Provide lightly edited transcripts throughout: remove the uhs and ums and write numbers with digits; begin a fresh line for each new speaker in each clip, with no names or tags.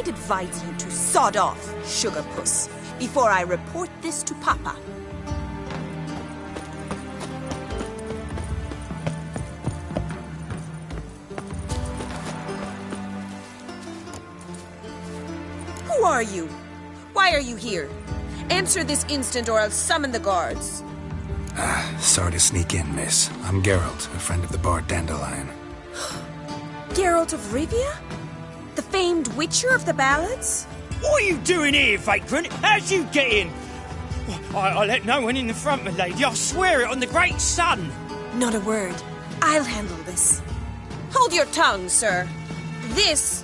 I'd advise you to sod off, sugar puss, before I report this to Papa. Who are you? Why are you here? Answer this instant or I'll summon the guards.
Sorry to sneak in, miss. I'm Geralt, a friend of the bard Dandelion.
Geralt of Rivia? The famed witcher of the ballads?
What are you doing here, vagrant? How'd you get in? I let no one in the front, my lady. I swear it on the great sun.
Not a word. I'll handle this. Hold your tongue, sir. This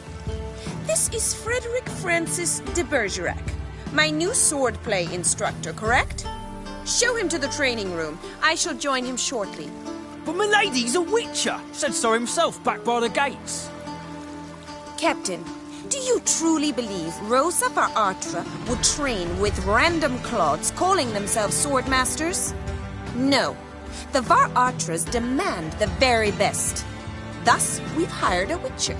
is Frederick Francis de Bergerac, my new swordplay instructor, correct? Show him to the training room. I shall join him shortly.
But my lady's a witcher. Said so himself back by the gates.
Captain, do you truly believe Rosa var Artra would train with random clods calling themselves swordmasters? No. The var Artras demand the very best. Thus, we've hired a witcher.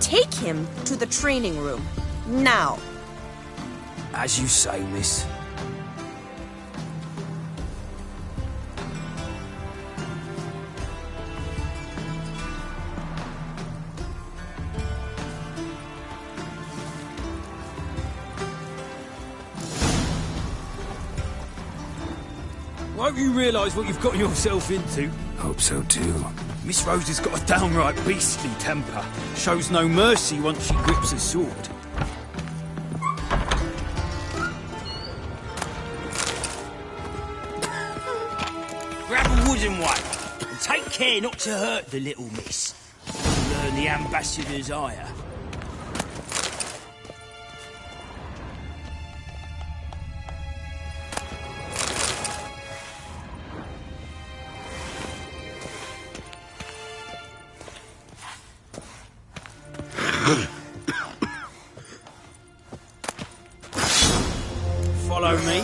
Take him to the training room. Now.
As you say, miss. Won't you realise what you've got yourself into?
Hope so too.
Miss Rose has got a downright beastly temper. Shows no mercy once she grips a sword. Grab a wooden one, and take care not to hurt the little miss. You'll learn the ambassador's ire. Follow me.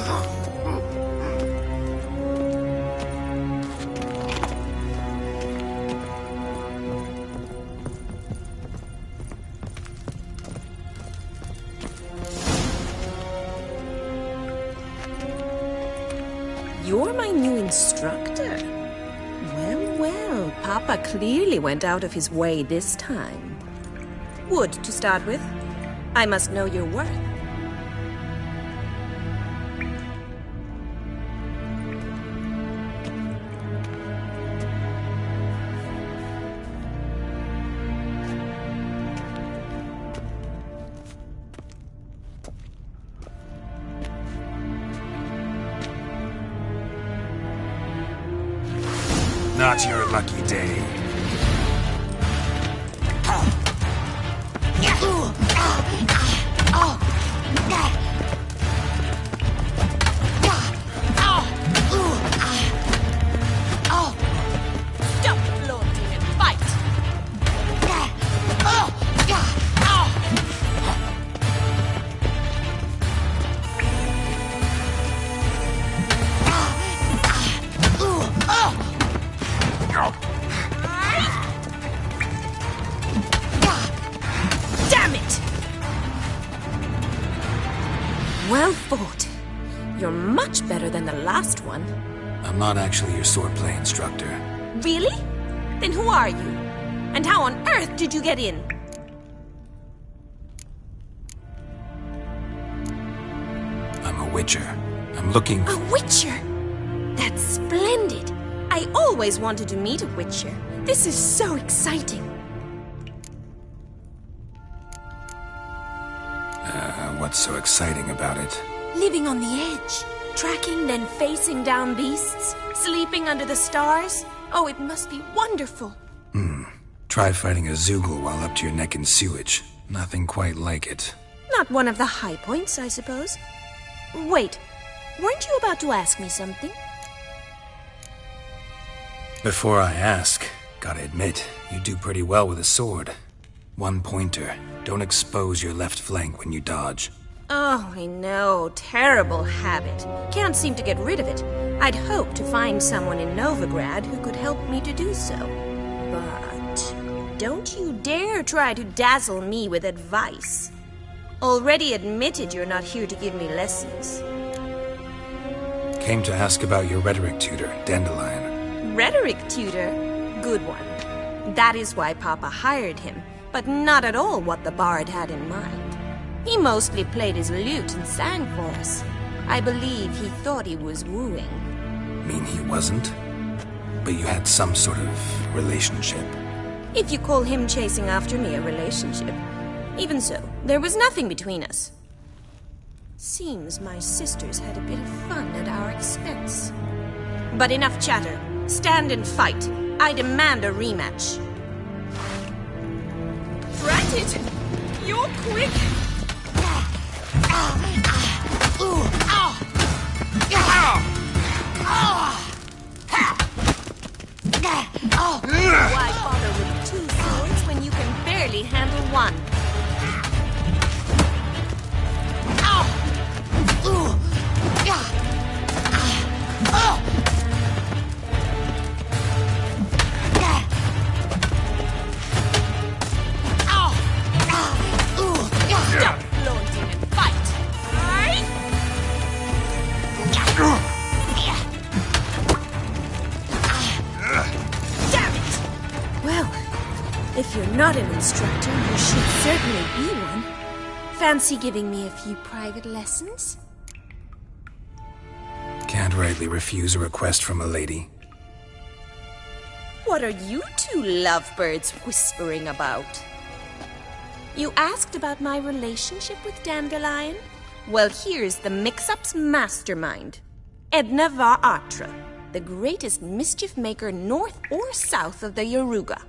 You're my new instructor. Well, well, Papa clearly went out of his way this time. Wood, to start with. I must know your worth.
Not your lucky day.
Stop floating and fight! Damn it! Well fought. You're much better than the last one.
I'm not actually your swordplay instructor.
Really? Then who are you? And how on earth did you get in?
I'm a witcher. I'm looking
A witcher? That's splendid. I always wanted to meet a witcher. This is so exciting.
What's so exciting about it?
Living on the edge. Tracking, then facing down beasts. Sleeping under the stars. Oh, it must be wonderful.
Try fighting a Zoogle while up to your neck in sewage. Nothing quite like it.
Not one of the high points, I suppose. Wait, weren't you about to ask me something?
Before I ask, gotta admit, you do pretty well with a sword. One pointer. Don't expose your left flank when you dodge.
Oh, I know. Terrible habit. Can't seem to get rid of it. I'd hoped to find someone in Novigrad who could help me to do so. But don't you dare try to dazzle me with advice. Already admitted you're not here to give me lessons.
Came to ask about your rhetoric tutor, Dandelion.
Rhetoric tutor? Good one. That is why Papa hired him, but not at all what the bard had in mind. He mostly played his lute and sang for us. I believe he thought he was wooing.
Mean he wasn't? But you had some sort of relationship.
If you call him chasing after me a relationship. Even so, there was nothing between us. Seems my sisters had a bit of fun at our expense. But enough chatter. Stand and fight. I demand a rematch. Drat it! You're quick! Why bother with two swords when you can barely handle one? Stop flaunting and fight! Damn it! Well, if you're not an instructor, you should certainly be one. Fancy giving me a few private lessons?
Can't rightly refuse a request from a lady.
What are you two lovebirds whispering about? You asked about my relationship with Dandelion? Well, here's the mix-up's mastermind. Edna var Atra, the greatest mischief maker north or south of the Yaruga.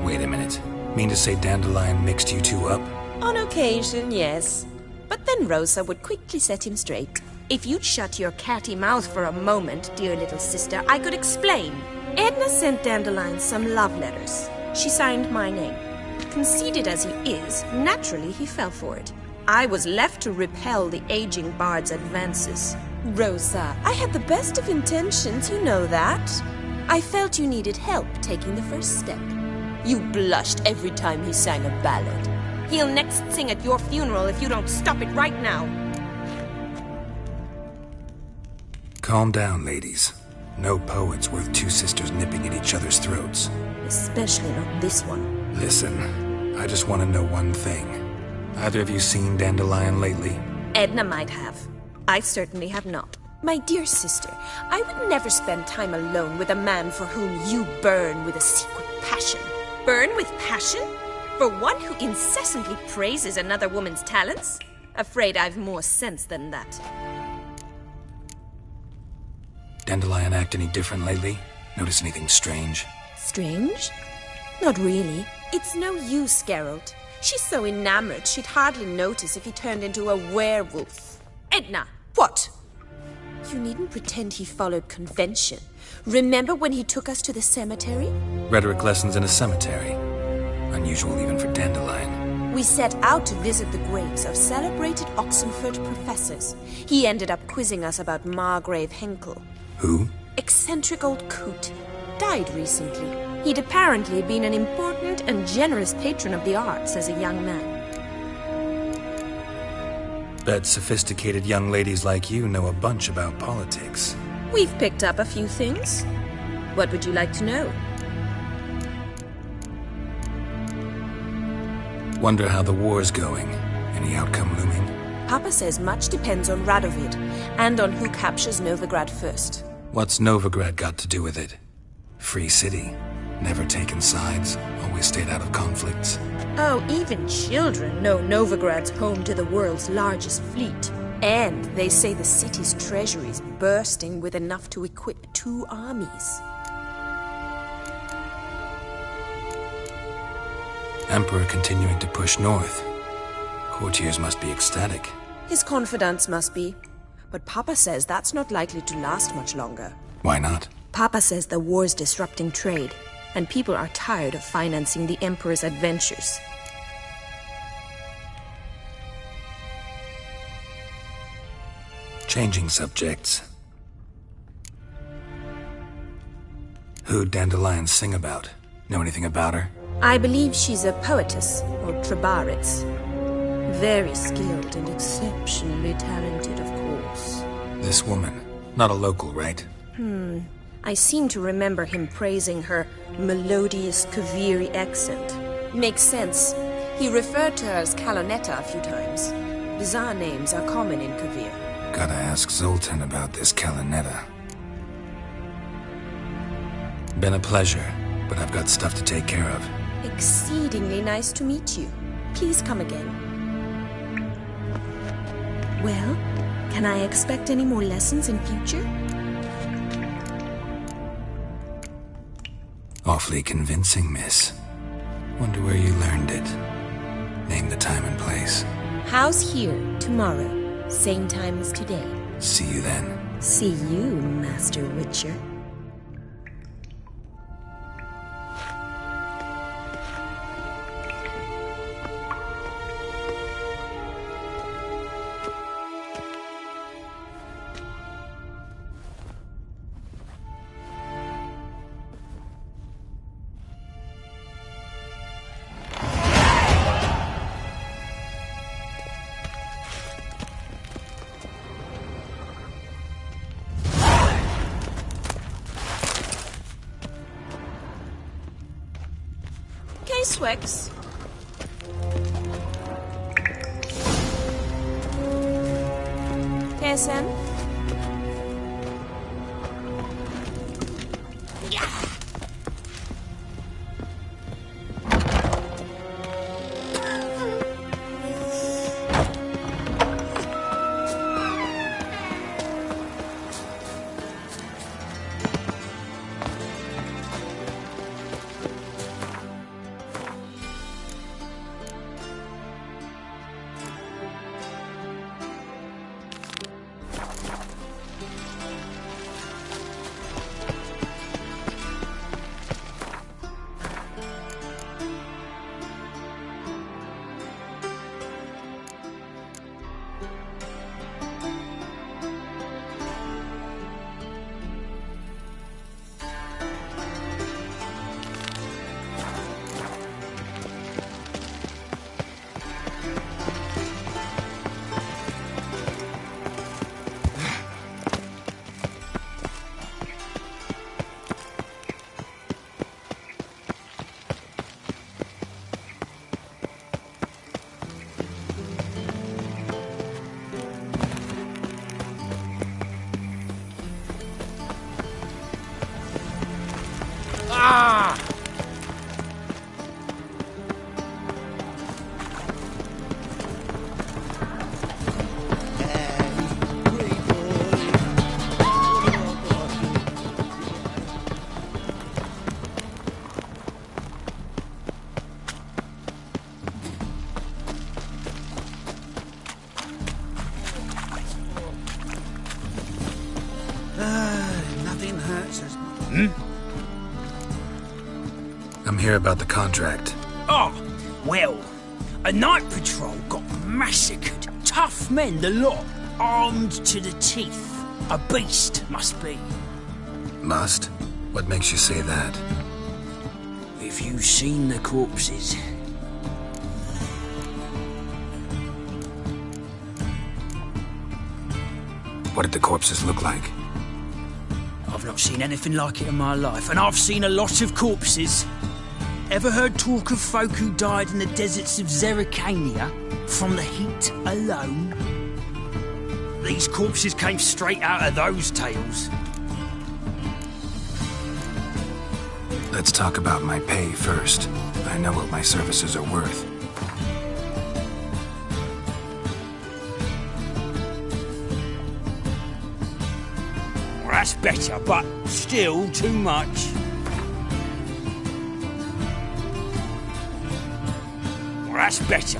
Wait a minute. Mean to say Dandelion mixed you two up?
On occasion, yes. But then Rosa would quickly set him straight. If you'd shut your catty mouth for a moment, dear little sister, I could explain. Edna sent Dandelion some love letters. She signed my name. Conceited as he is, naturally he fell for it. I was left to repel the aging bard's advances. Rosa, I had the best of intentions, you know that. I felt you needed help taking the first step. You blushed every time he sang a ballad. He'll next sing at your funeral if you don't stop it right now.
Calm down, ladies. No poet's worth two sisters nipping at each other's throats.
Especially not this one.
Listen, I just want to know one thing. Either of you seen Dandelion lately?
Edna might have. I certainly have not. My dear sister, I would never spend time alone with a man for whom you burn with a secret passion. Burn with passion? For one who incessantly praises another woman's talents? Afraid I've more sense than that.
Dandelion act any different lately? Notice anything strange?
Strange? Not really. It's no use, Geralt. She's so enamored she'd hardly notice if he turned into a werewolf. Edna! What? You needn't pretend he followed convention. Remember when he took us to the cemetery?
Rhetoric lessons in a cemetery. Unusual even for Dandelion.
We set out to visit the graves of celebrated Oxenford professors. He ended up quizzing us about Margrave Henkel.
Who?
Eccentric old coot. Died recently. He'd apparently been an important and generous patron of the arts as a young man.
Bet sophisticated young ladies like you know a bunch about politics.
We've picked up a few things. What would you like to know?
Wonder how the war's going. Any outcome looming?
Papa says much depends on Radovid, and on who captures Novigrad first.
What's Novigrad got to do with it? Free city. Never taken sides. Always stayed out of conflicts.
Oh, even children know Novigrad's home to the world's largest fleet. And they say the city's treasury's bursting with enough to equip 2 armies.
Emperor continuing to push north. Courtiers must be ecstatic.
His confidants must be. But Papa says that's not likely to last much longer.
Why not?
Papa says the war's disrupting trade, and people are tired of financing the Emperor's adventures.
Changing subjects. Who'd Dandelion sing about? Know anything about her?
I believe she's a poetess, or trabaritz. Very skilled and exceptionally talented, of course.
This woman. Not a local, right?
I seem to remember him praising her melodious Kaviri accent. Makes sense. He referred to her as Kalonetta a few times. Bizarre names are common in Kavir.
Gotta ask Zoltan about this Kalonetta. Been a pleasure, but I've got stuff to take care of.
Exceedingly nice to meet you. Please come again. Well, can I expect any more lessons in future?
Awfully convincing, miss. Wonder where you learned it. Name the time and place.
House here, tomorrow. Same time as today.
See you then.
See you, Master Witcher. Swix. KSM?
Nothing hurts us.
I'm here about the contract.
Oh, well, a night patrol got massacred. Tough men, the lot, armed to the teeth. A beast, must be.
Must? What makes you say that?
If you've seen the corpses...
What did the corpses look like?
I've not seen anything like it in my life, and I've seen a lot of corpses. Ever heard talk of folk who died in the deserts of Zerrikania from the heat alone? These corpses came straight out of those tales.
Let's talk about my pay first. I know what my services are worth.
Well, that's better, but still too much. Well, that's better.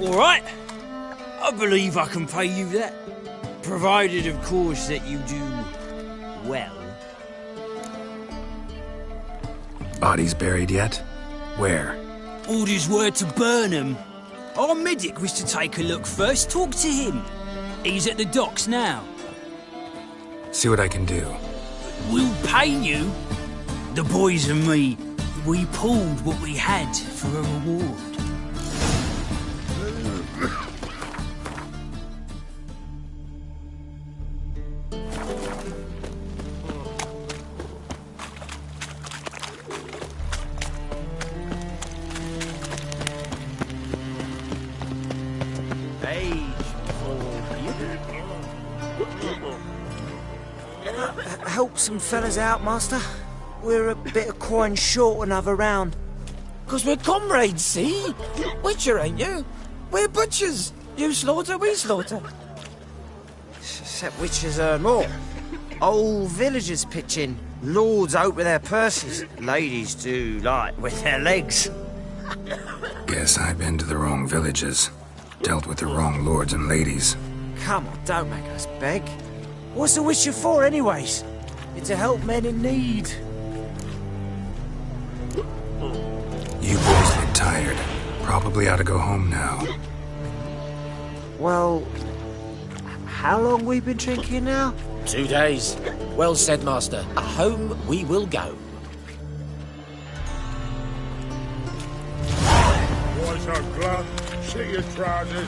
All right. I believe I can pay you that. Provided, of course, that you do well.
Bodies buried yet? Where?
Orders were to burn 'em. Our medic was to take a look first. Talk to him. He's at the docks now.
See what I can do.
We'll pay you. The boys and me, we pulled what we had for a reward.
Help some fellas out, Master. We're a bit of coin short another round.
'Cause we're comrades, see? Witcher, ain't you? We're butchers. You slaughter, we slaughter.
Except witches earn more. Old villagers pitch in. Lords out with their purses. Ladies do like with their legs.
Guess I've been to the wrong villages. Dealt with the wrong lords and ladies.
Come on, don't make us beg. What's a witcher for, anyways? It's to help men in need.
You boys look tired. Probably ought to go home now.
Well, how long we been drinking now?
2 days. Well said, Master. Home we will go.
Boys are glad. See your trousers.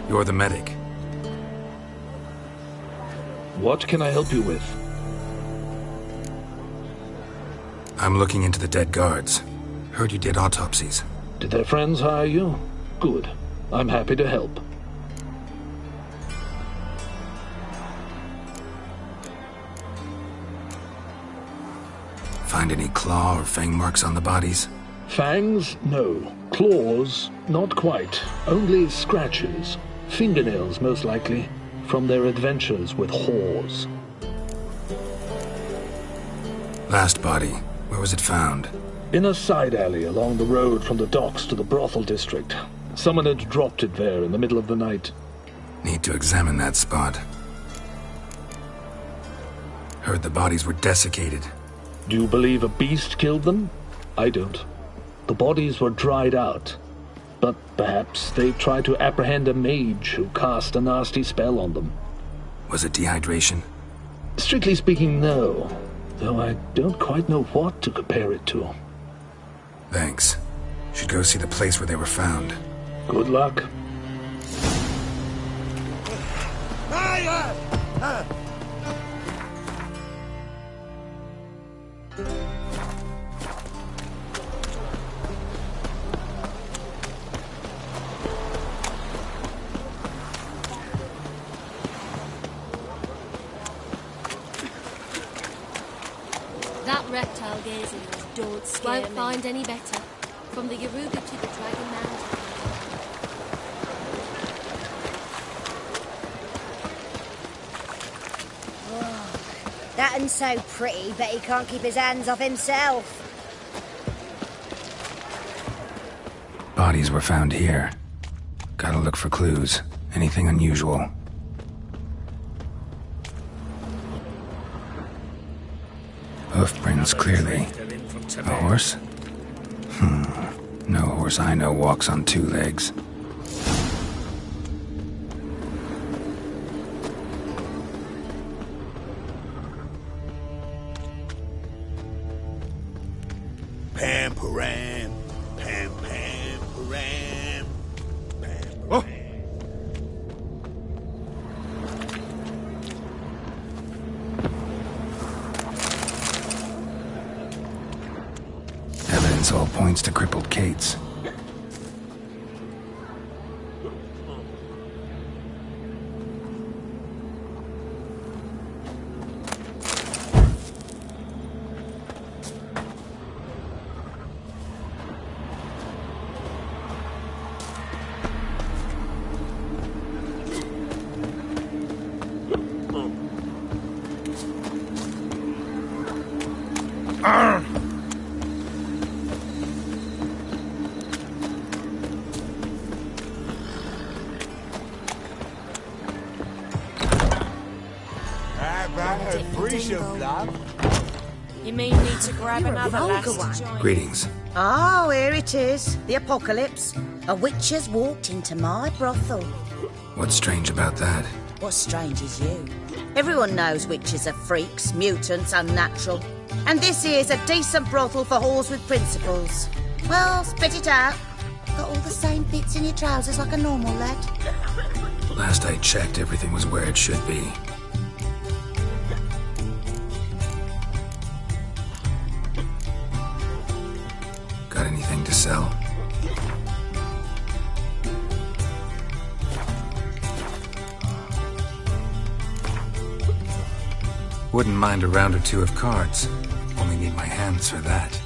You're the medic.
What can I help you with?
I'm looking into the dead guards. Heard you did autopsies.
Did their friends hire you? Good. I'm happy to help.
Find any claw or fang marks on the bodies?
Fangs? No. Claws? Not quite. Only scratches. Fingernails, most likely, from their adventures with whores.
Last body, where was it found?
In a side alley along the road from the docks to the brothel district. Someone had dropped it there in the middle of the night.
Need to examine that spot. Heard the bodies were desiccated.
Do you believe a beast killed them? I don't. The bodies were dried out. But perhaps they tried to apprehend a mage who cast a nasty spell on them.
Was it dehydration?
Strictly speaking, no. Though I don't quite know what to compare it to.
Thanks. Should go see the place where they were found.
Good luck.
That reptile gazing don't scare Won't find any better. From the Yoruba to the Dragon Mountain.
That un's so pretty, but he can't keep his hands off himself.
Bodies were found here. Gotta look for clues. Anything unusual. Hoofprints, clearly. A horse? No horse I know walks on 2 legs.
Pam-param, pam-pam-param, pam-param.
Evidence all points to crippled Kate's.
You may need to grab another lass to join.
Greetings.
Oh, here it is. The apocalypse. A witch has walked into my brothel.
What's strange about that?
What's strange is you. Everyone knows witches are freaks, mutants, unnatural. And this here's a decent brothel for whores with principles. Well, spit it out. Got all the same bits in your trousers like a normal lad.
Last I checked, everything was where it should be. Got anything to sell? Wouldn't mind a round or two of cards. Only need my hands for that.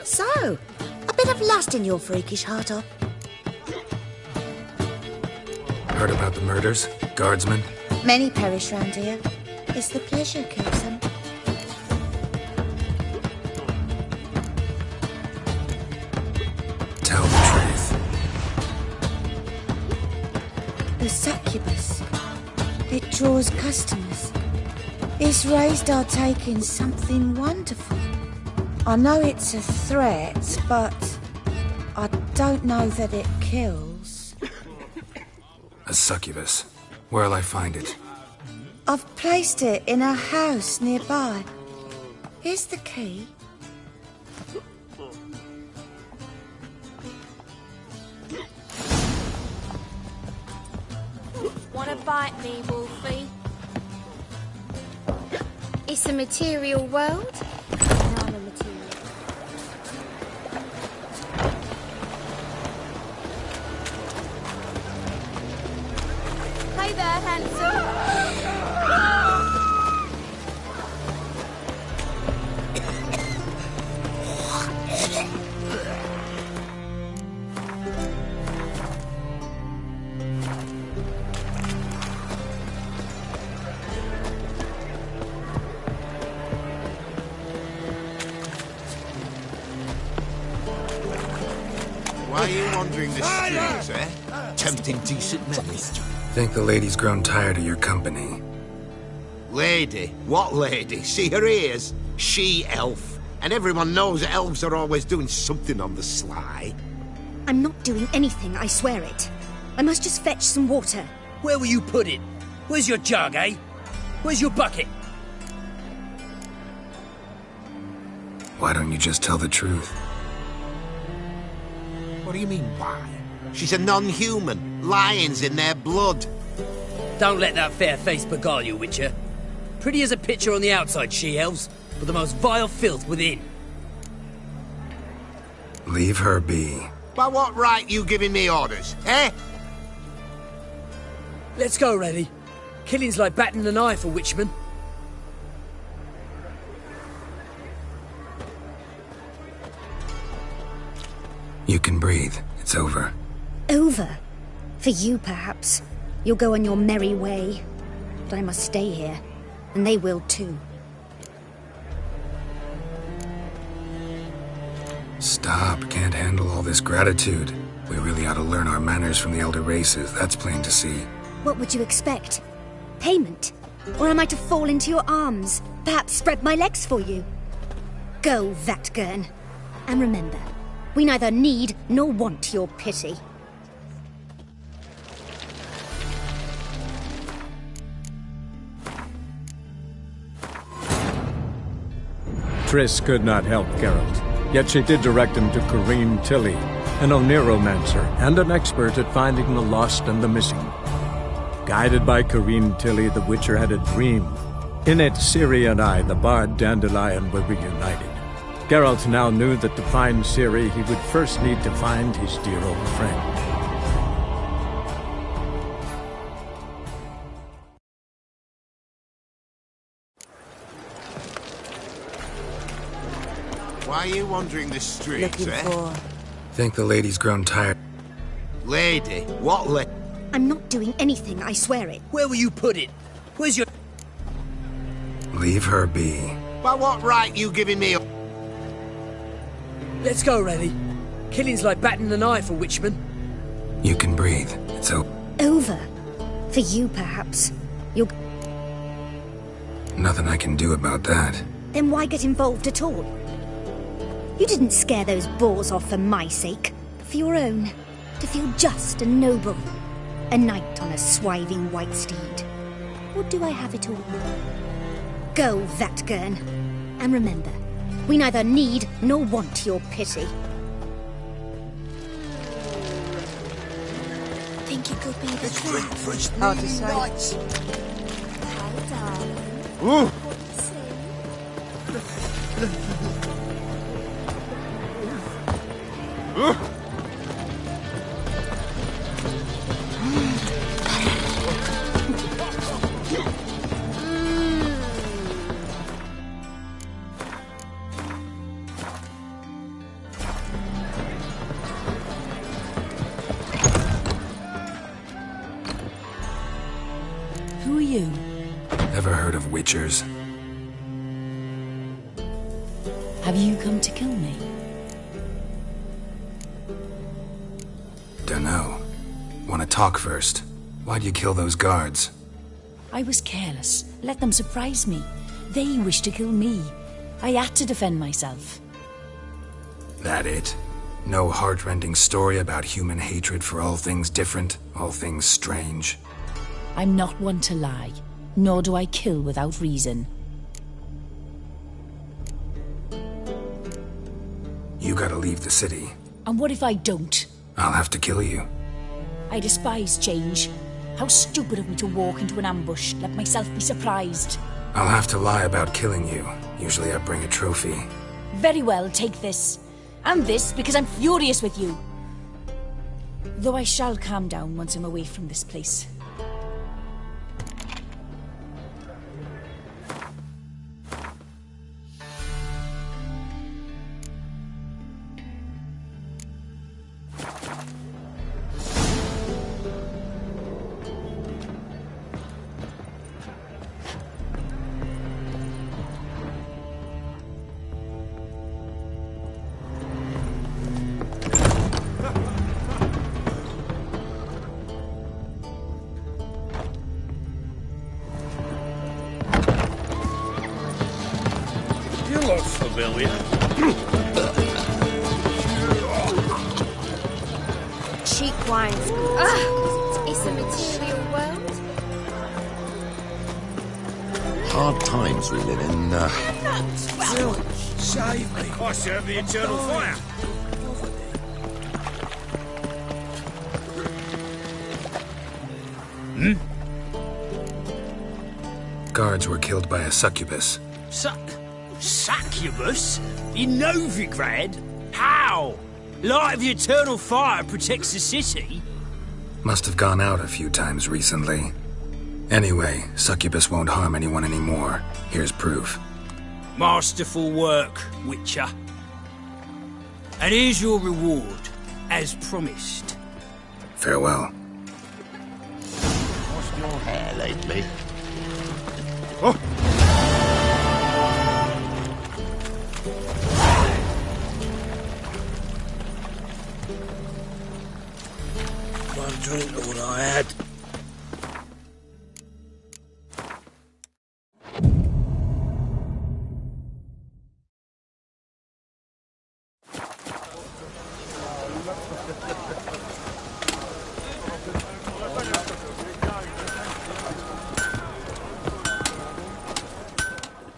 So, a bit of lust in your freakish heart, up.
Heard about the murders? Guardsmen?
Many perish round here. It's the pleasure kills them.
Tell the truth.
The succubus. It draws customers. It's raised our take in something wonderful. I know it's a threat, but I don't know that it kills.
A succubus. Where'll I find it?
I've placed it in a house nearby. Here's the key.
Wanna bite me, Wolfie? It's a material world, and I'm a material. Hey there, handsome.
Why are you wandering the streets, eh? Tempting decent men.
Think the lady's grown tired of your company.
Lady? What lady? See her ears? She-elf. And everyone knows elves are always doing something on the sly.
I'm not doing anything, I swear it. I must just fetch some water.
Where will you put it? Where's your jug, eh? Where's your bucket?
Why don't you just tell the truth?
What do you mean, why? She's a non-human. Lions in their blood.
Don't let that fair face beguile you, Witcher. Pretty as a picture on the outside, she-elves, but the most vile filth within.
Leave her be.
By what right you giving me orders, eh?
Let's go, Reddy. Killing's like batting an eye for witchmen.
You can breathe. It's over.
Over? For you, perhaps. You'll go on your merry way. But I must stay here, and they will too.
Stop. Can't handle all this gratitude. We really ought to learn our manners from the elder races. That's plain to see.
What would you expect? Payment? Or am I to fall into your arms? Perhaps spread my legs for you? Go, Vatgern. And remember, we neither need nor want your pity.
Triss could not help Geralt, yet she did direct him to Corrine Tilly, an Oneiromancer and an expert at finding the lost and the missing. Guided by Corrine Tilly, the Witcher had a dream. In it, Ciri and I, the bard Dandelion, were reunited. Geralt now knew that to find Ciri, he would first need to find his dear old friend.
Why are you wandering the streets, eh?
Think the lady's grown tired.
Lady? What lady?
I'm not doing anything, I swear it.
Where will you put it? Where's your...
Leave her be.
By what right you giving me...
Let's go, Reddy. Killing's like batting an eye for witchmen.
You can breathe. It's
over. For you, perhaps. You'll...
Nothing I can do about that.
Then why get involved at all? You didn't scare those boars off for my sake, but for your own. To feel just and noble. A knight on a swiving white steed. Or do I have it all? Go, Vatgern. And remember, we neither need nor want your pity.
Think you could be the trap?
Hard to say.
Ooh.
Who are you?
Ever heard of witchers?
Have you come to kill me?
Dunno. Want to talk first? Why'd you kill those guards?
I was careless. Let them surprise me. They wished to kill me. I had to defend myself.
That it? No heart-rending story about human hatred for all things different, all things strange.
I'm not one to lie, nor do I kill without reason.
You gotta leave the city.
And what if I don't?
I'll have to kill you.
I despise change. How stupid of me to walk into an ambush, let myself be surprised.
I'll have to lie about killing you. Usually I bring a trophy.
Very well, take this. And this, because I'm furious with you. Though I shall calm down once I'm away from this place.
You look familiar.
Cheap wines. It's a material world.
Hard times we live in.
Will, save me. I serve the eternal fire.
Guards were killed by a succubus.
Succubus? In Novigrad? How? Light of the eternal fire protects the city?
Must have gone out a few times recently. Anyway, succubus won't harm anyone anymore. Here's proof.
Masterful work, Witcher. And here's your reward, as promised.
Farewell.
Lost your hair lately?
One drink all I had.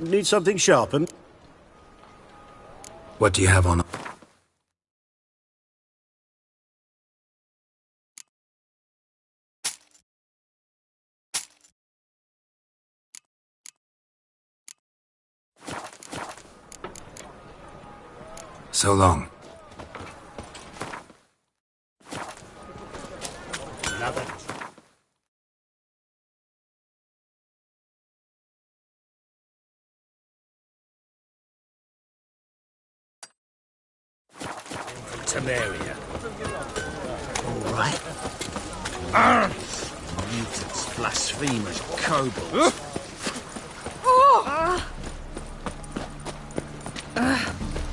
Need something sharpened?
What do you have on? So long.
Another.
Temeria.
All right.
Mutants, blasphemers, kobolds.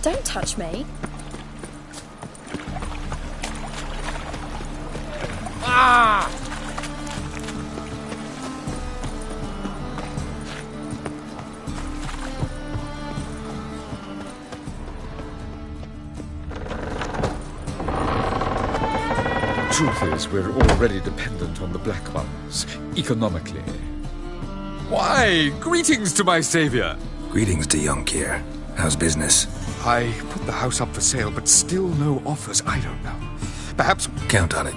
Don't touch me.
Truth is, we're already dependent on the Black Ones, economically. Why, greetings to my savior!
Greetings to young Kier. How's business?
I put the house up for sale, but still no offers. I don't know. Perhaps...
Count on it.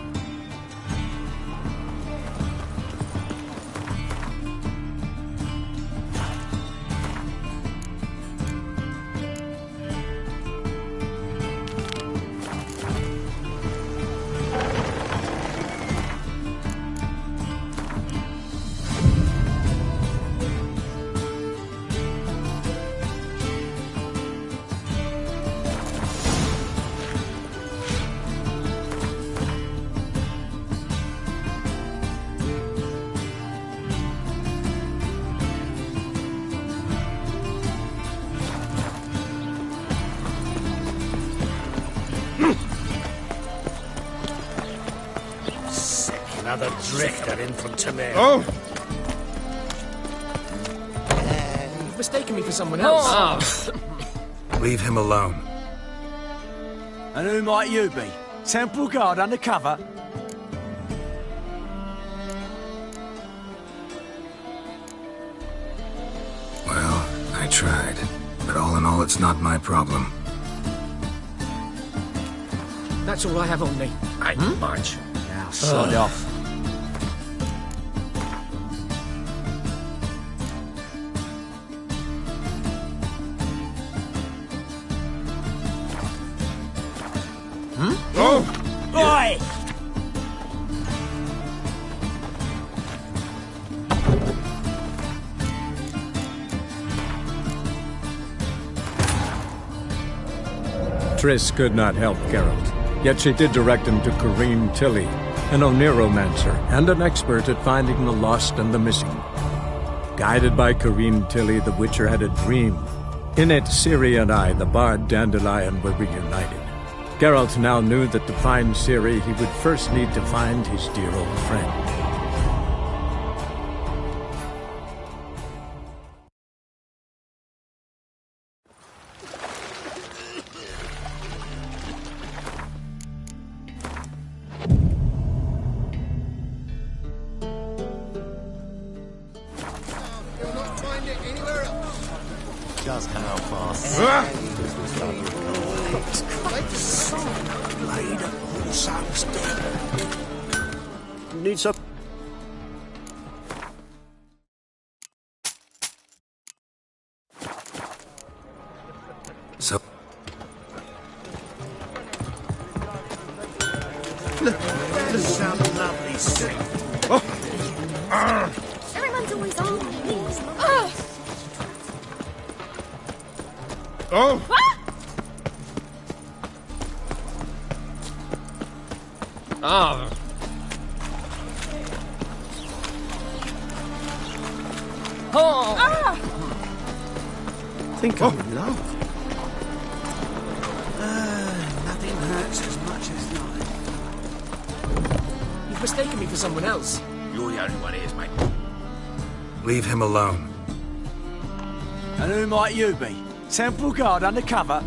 Another drifter in from Temeria.
Oh! You've mistaken me for someone else.
Leave him alone.
And who might you be? Temple guard undercover?
Well, I tried. But all in all, it's not my problem.
That's all I have on me.
Ain't much.
Now, sod off. Oi!
Triss could not help Geralt, yet she did direct him to Corrine Tilly, an Oneromancer and an expert at finding the lost and the missing. Guided by Corrine Tilly, the Witcher had a dream. In it, Ciri and I, the bard Dandelion, were reunited. Geralt now knew that to find Ciri, he would first need to find his dear old friend.
You'll not find it anywhere else.
Just how fast does this lad recover? Need some.
So...
That sounds lovely, sick.
Everyone's always on these.
Oh!
Ah. Oh!
Ah!
I think I'm in love.
Nothing hurts as much as life. You've mistaken me for someone else.
You're the only one here, mate.
Leave him alone.
And who might you be? Temple guard undercover?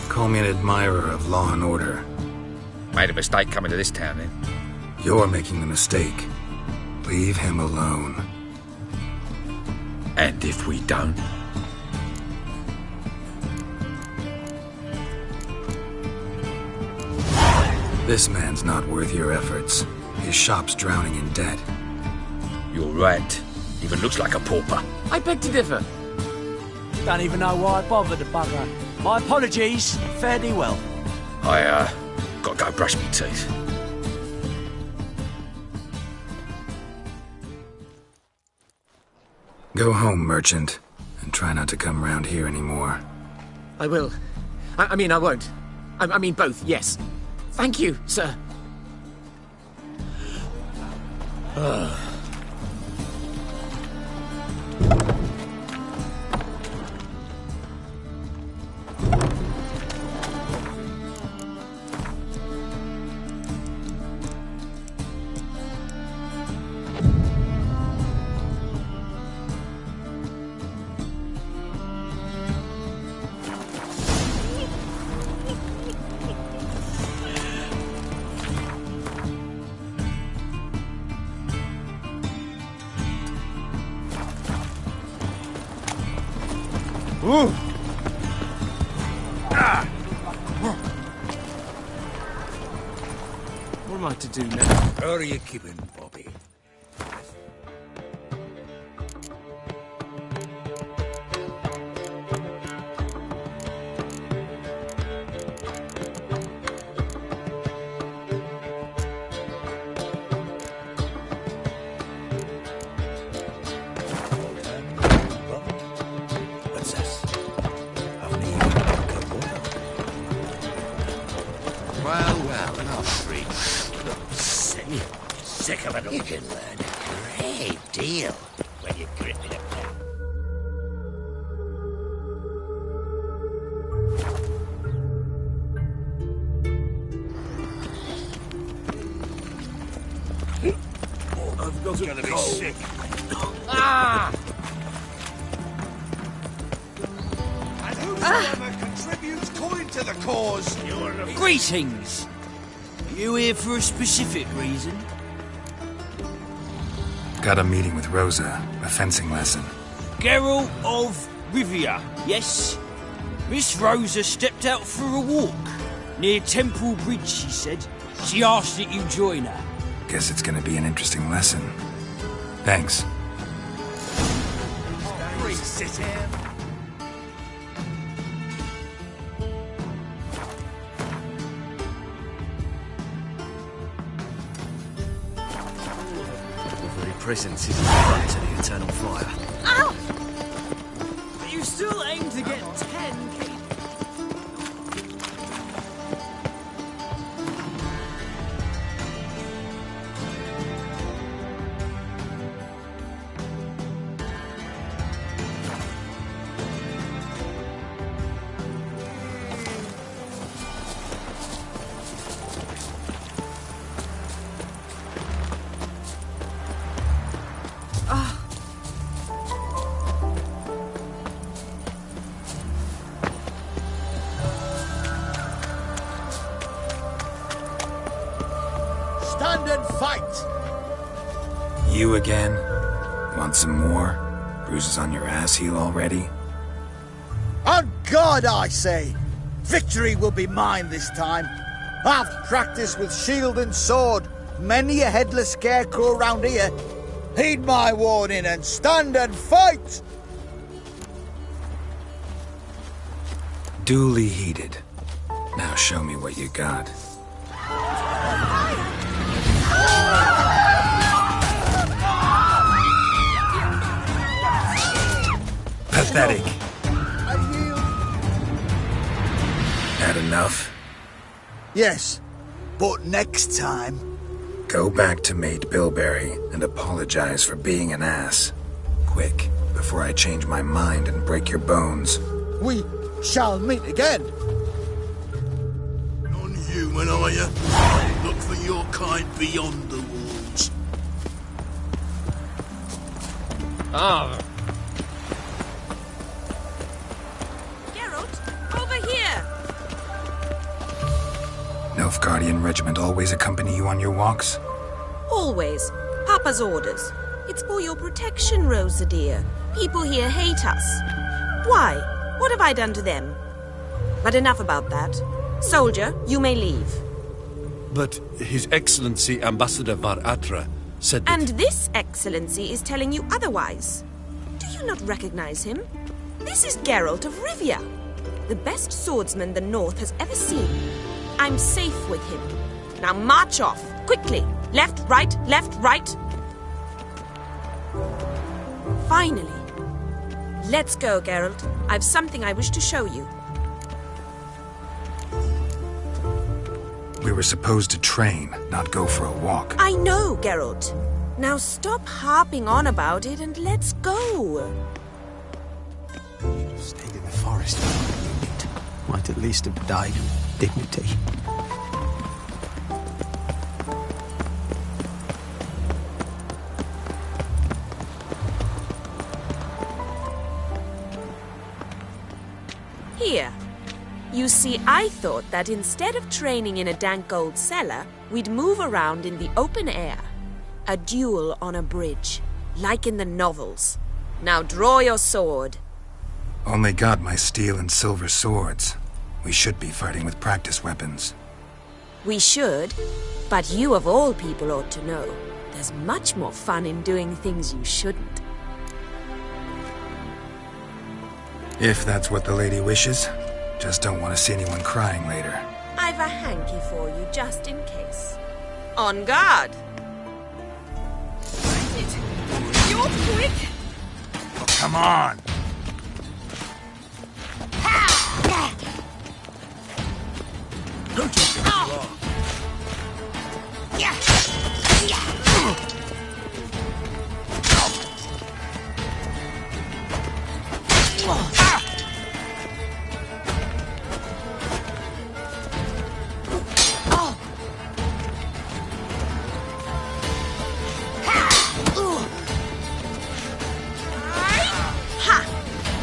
Call me an admirer of law and order.
Made a mistake coming to this town, then.
You're making the mistake. Leave him alone.
And if we don't?
This man's not worth your efforts. His shop's drowning in debt.
You're right. Even looks like a pauper.
I beg to differ.
Don't even know why I bothered the bugger. My apologies. Fare thee well.
I, gotta go brush my teeth.
Go home, merchant, and try not to come round here anymore.
I will. I mean, I won't. I mean, both, yes. Thank you, sir.
Ooh.
What am I to do now?
How are you keeping, Bobby?
What's this?
Well, enough treat.
Sick of it all.
You can learn a great deal when you grip it up.
I've got
Gonna be sick.
Ah!
And whosoever can
tributes coined to the cause.
Greetings! Are you here for a specific reason?
Got a meeting with Rosa, a fencing lesson.
Geralt of Rivia, yes? Miss Rosa stepped out for a walk. Near Temple Bridge, she said. She asked that you join her.
Guess it's gonna be an interesting lesson. Thanks.
The very presence is a to the eternal fire.
Ow! But you still aim to get 10 keys.
Stand and fight!
You again? Want some more? Bruises on your ass heel already?
On God, I say! Victory will be mine this time. I've practiced with shield and sword. Many a headless scarecrow round here. Heed my warning and stand and fight!
Duly heated. Now show me what you got. Pathetic. Had enough?
Yes, but next time...
Go back to Mate Bilberry and apologize for being an ass. Quick, before I change my mind and break your bones.
We shall meet again.
Non-human, are you? Look for your kind beyond the walls.
Ah.
Geralt, over here!
Nilfgaardian regiment always accompany you on your walks?
Always. Papa's orders. It's for your protection, Rosa dear. People here hate us. Why? What have I done to them? But enough about that. Soldier, you may leave.
But His Excellency Ambassador Var Atra said that...
And this excellency is telling you otherwise. Do you not recognize him? This is Geralt of Rivia, the best swordsman the North has ever seen. I'm safe with him. Now march off, quickly. Left, right, right. Finally. Let's go, Geralt. I've something I wish to show you.
We were supposed to train, not go for a walk.
I know, Geralt. Now stop harping on about it and let's go.
Stayed in the forest. Might at least have died with dignity.
Here. You see, I thought that instead of training in a dank old cellar, we'd move around in the open air. A duel on a bridge, like in the novels. Now draw your sword.
Only got my steel and silver swords. We should be fighting with practice weapons.
We should, but you of all people ought to know. There's much more fun in doing things you shouldn't.
If that's what the lady wishes. Just don't want to see anyone crying later.
I've a hanky for you, just in case. On guard!
You're quick!
Oh, come on!
Don't you think you are?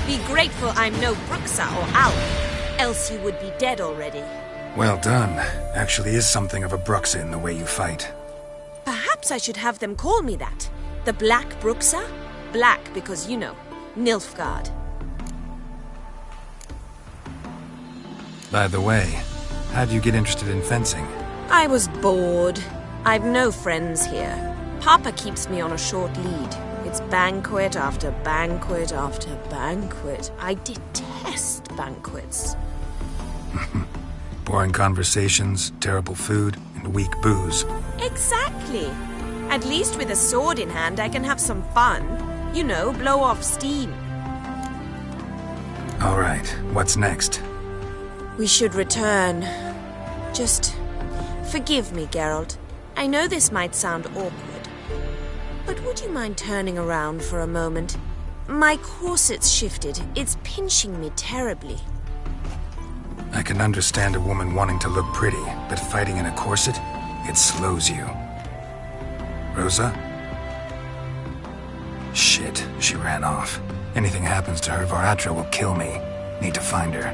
Be grateful I'm no Bruxa or Owl. else you would be dead already.
Well done. Actually is something of a Bruxa in the way you fight.
Perhaps I should have them call me that. The Black Bruxa? Black because, you know, Nilfgaard.
By the way, how'd you get interested in fencing?
I was bored. I've no friends here. Papa keeps me on a short lead. It's banquet after banquet after banquet. I detest banquets.
Boring conversations, terrible food, and weak booze.
Exactly. At least with a sword in hand, I can have some fun. You know, blow off steam.
All right, what's next?
We should return. Just forgive me, Geralt. I know this might sound awkward, but would you mind turning around for a moment? My corset's shifted. It's pinching me terribly.
I can understand a woman wanting to look pretty, but fighting in a corset, it slows you. Rosa? Shit, she ran off. Anything happens to her, Varatra will kill me. Need to find her.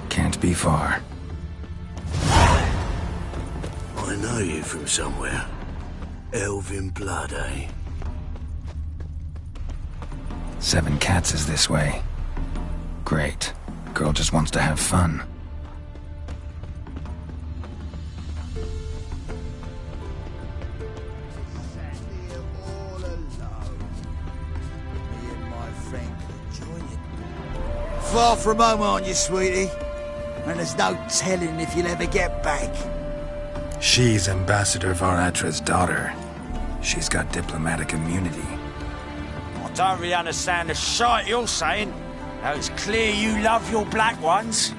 Can't be far.
I know you from somewhere. Elven blood, eh?
7 Cats is this way. Great. Girl just wants to have fun.
Far from home, aren't you, sweetie? And there's no telling if you'll ever get back.
She's Ambassador Varatra's daughter. She's got diplomatic immunity.
I don't really understand the shite you're saying. Now it's clear you love your black ones.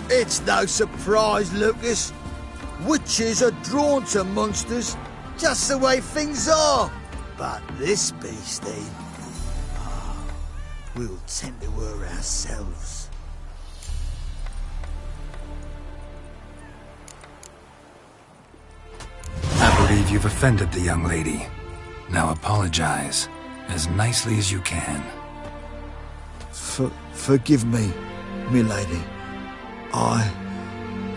It's no surprise, Lucas. Witches are drawn to monsters, just the way things are. But this beastie, we'll tend to her ourselves.
I believe you've offended the young lady. Now apologize, as nicely as you can.
Forgive me, milady. I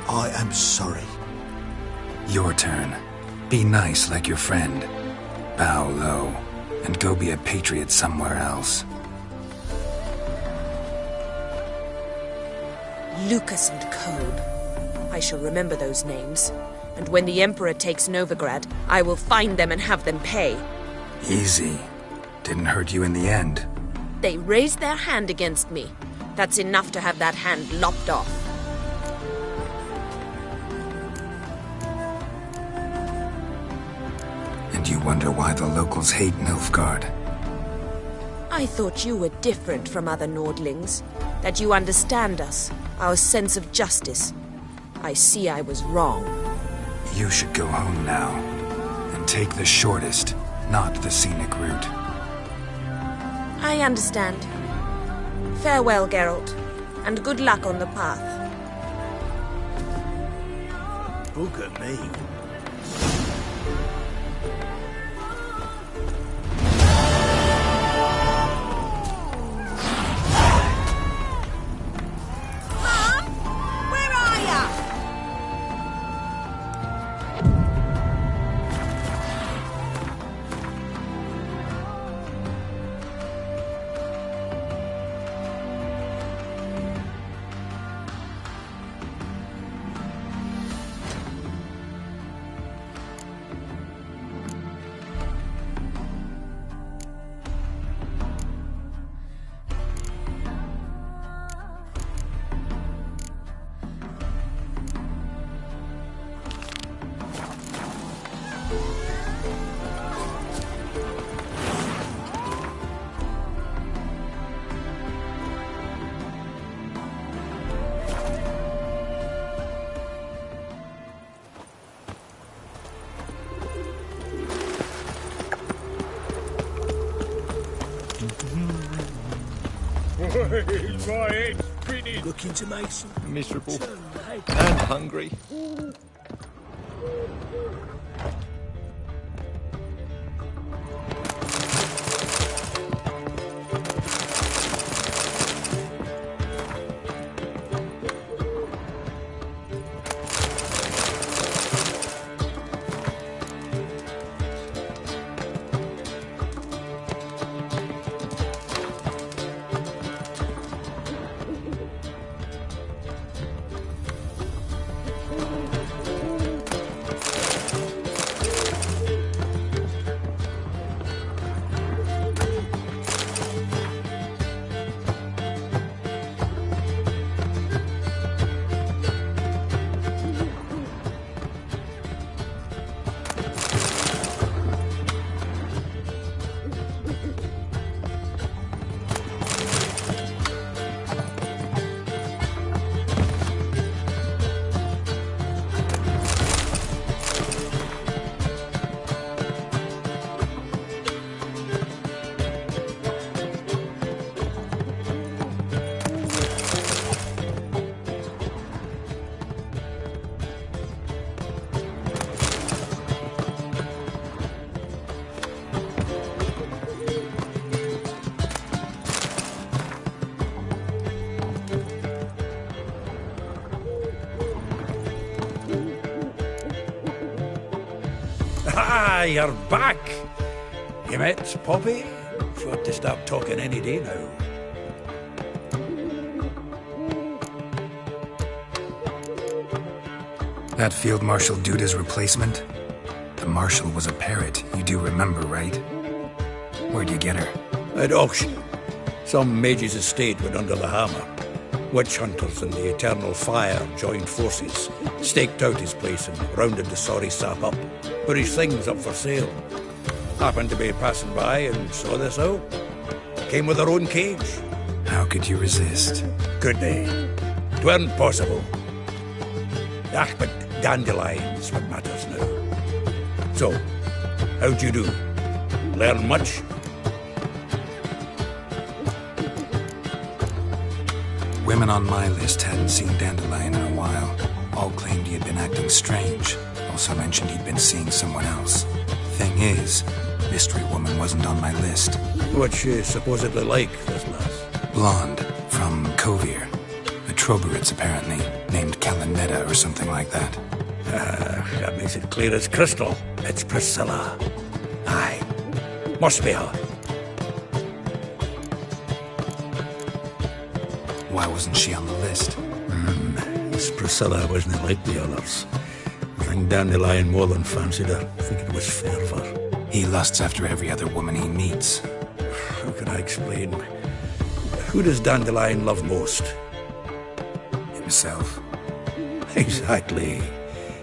am sorry.
Your turn. Be nice like your friend. Bow low, and go be a patriot somewhere else.
Lucas and Kobe. I shall remember those names. And when the Emperor takes Novigrad, I will find them and have them pay.
Easy. Didn't hurt you in the end.
They raised their hand against me. That's enough to have that hand lopped off.
And you wonder why the locals hate Nilfgaard.
I thought you were different from other Nordlings. That you understand us, our sense of justice. I see I was wrong.
You should go home now. And take the shortest, not the scenic route.
I understand. Farewell, Geralt. And good luck on the path.
Look at me.
Right, pretty.
Looking to make some
Miserable and hungry. Ah, you're back. You met Poppy? Sure to start talking any day now.
That Field Marshal Duda's replacement? The Marshal was a parrot, you do remember, right? Where'd you get her?
At auction. Some mage's estate went under the hammer. Witch hunters and the Eternal Fire joined forces, staked out his place and rounded the sorry sap up, put his things up for sale. Happened to be passing by and saw this out. Came with her own cage.
How could you resist?
Could they? 'Tweren't possible. Ah, but dandelion's what matters now. So, how'd you do? Learn much?
Women on my list hadn't seen Dandelion in a while. All claimed he had been acting strange. Also mentioned he'd been seeing someone else. Thing is, Mystery Woman wasn't on my list.
What's she supposedly like, this lass?
Blonde, from Kovir. A Troberitz, apparently, named Kalanetta or something like that.
That makes it clear as crystal. It's Priscilla. Aye. Must be her.
Why wasn't she on the list?
This Priscilla wasn't like the others. I think Dandelion more than fancied her. I think it was fervour.
He lusts after every other woman he meets.
How can I explain? Who does Dandelion love most?
Himself.
Exactly.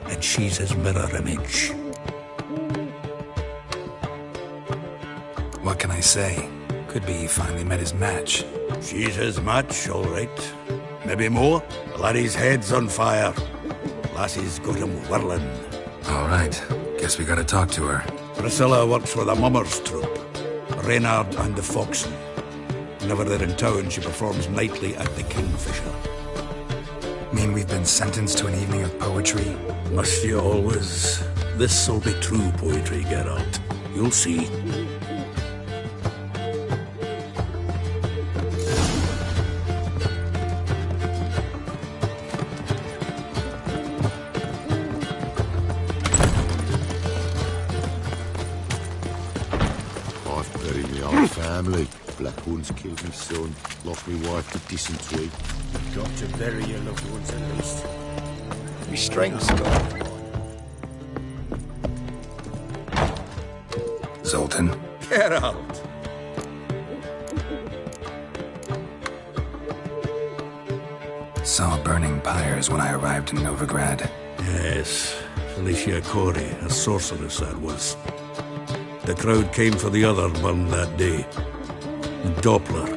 And she's his mirror image.
What can I say? Could be he finally met his match.
She's his match, all right. Maybe more. The laddie's head's on fire. Lassie's got him whirling.
All right. Guess we gotta talk to her.
Priscilla works for the Mummers troupe. Reynard and the Foxen. Whenever they're in town, she performs nightly at the Kingfisher.
Mean we've been sentenced to an evening of poetry?
Must you always? This'll be true poetry, Geralt. You'll see.
I've buried my whole family. Black ones killed my son, lost my wife to dysentery.
You've got to bury your loved ones at least.
My strength's gone.
Zoltan.
Geralt!
Saw burning pyres when I arrived in Novigrad.
Yes, Felicia Corey, a sorceress that was. The crowd came for the other one that day. And Doppler,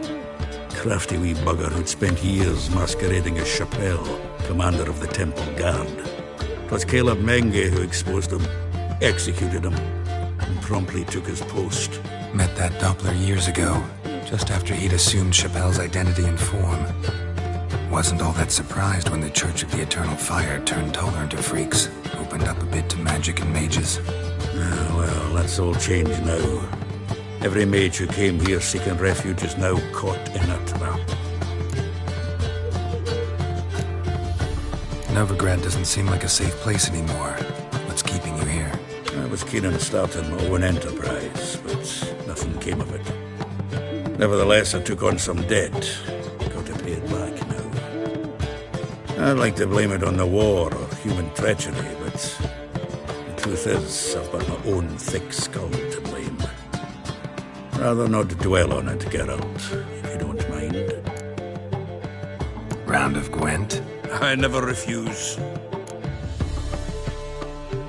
crafty wee bugger who'd spent years masquerading as Chappelle, commander of the Temple Guard. 'Twas Caleb Menge who exposed him, executed him, and promptly took his post.
Met that Doppler years ago, just after he'd assumed Chappelle's identity and form. Wasn't all that surprised when the Church of the Eternal Fire turned tolerant of freaks, opened up a bit to magic and mages.
Well, that's all changed now. Every mage who came here seeking refuge is now caught in a trap.
Novigrad doesn't seem like a safe place anymore. What's keeping you here?
I was keen on starting my own enterprise, but nothing came of it. Nevertheless, I took on some debt. Got to pay it back now. I'd like to blame it on the war or human treachery, but the truth is, I've got my own thick skull to blame. Rather not dwell on it, Geralt, if you don't mind.
Round of Gwent?
I never refuse.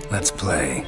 Let's play.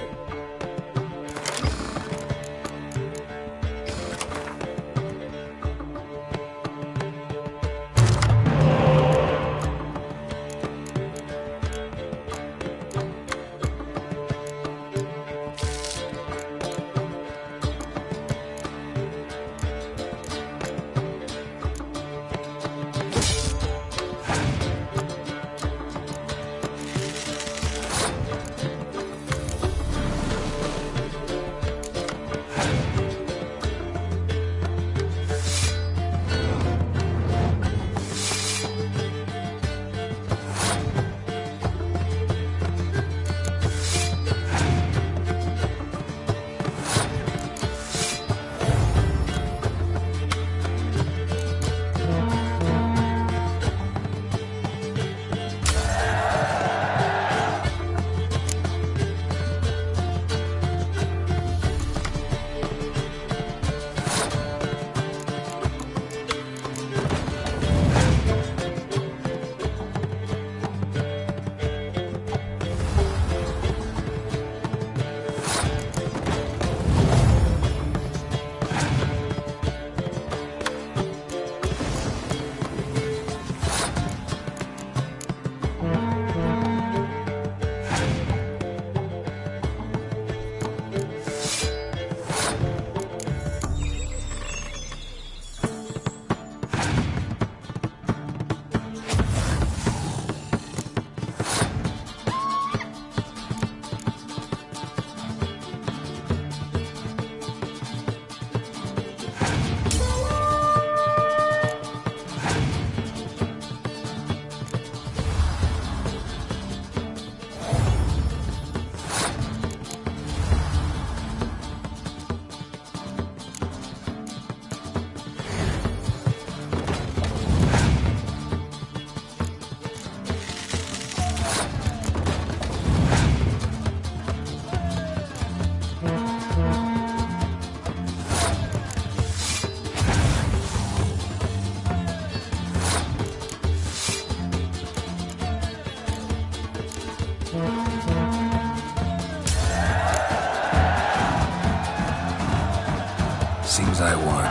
Seems I won.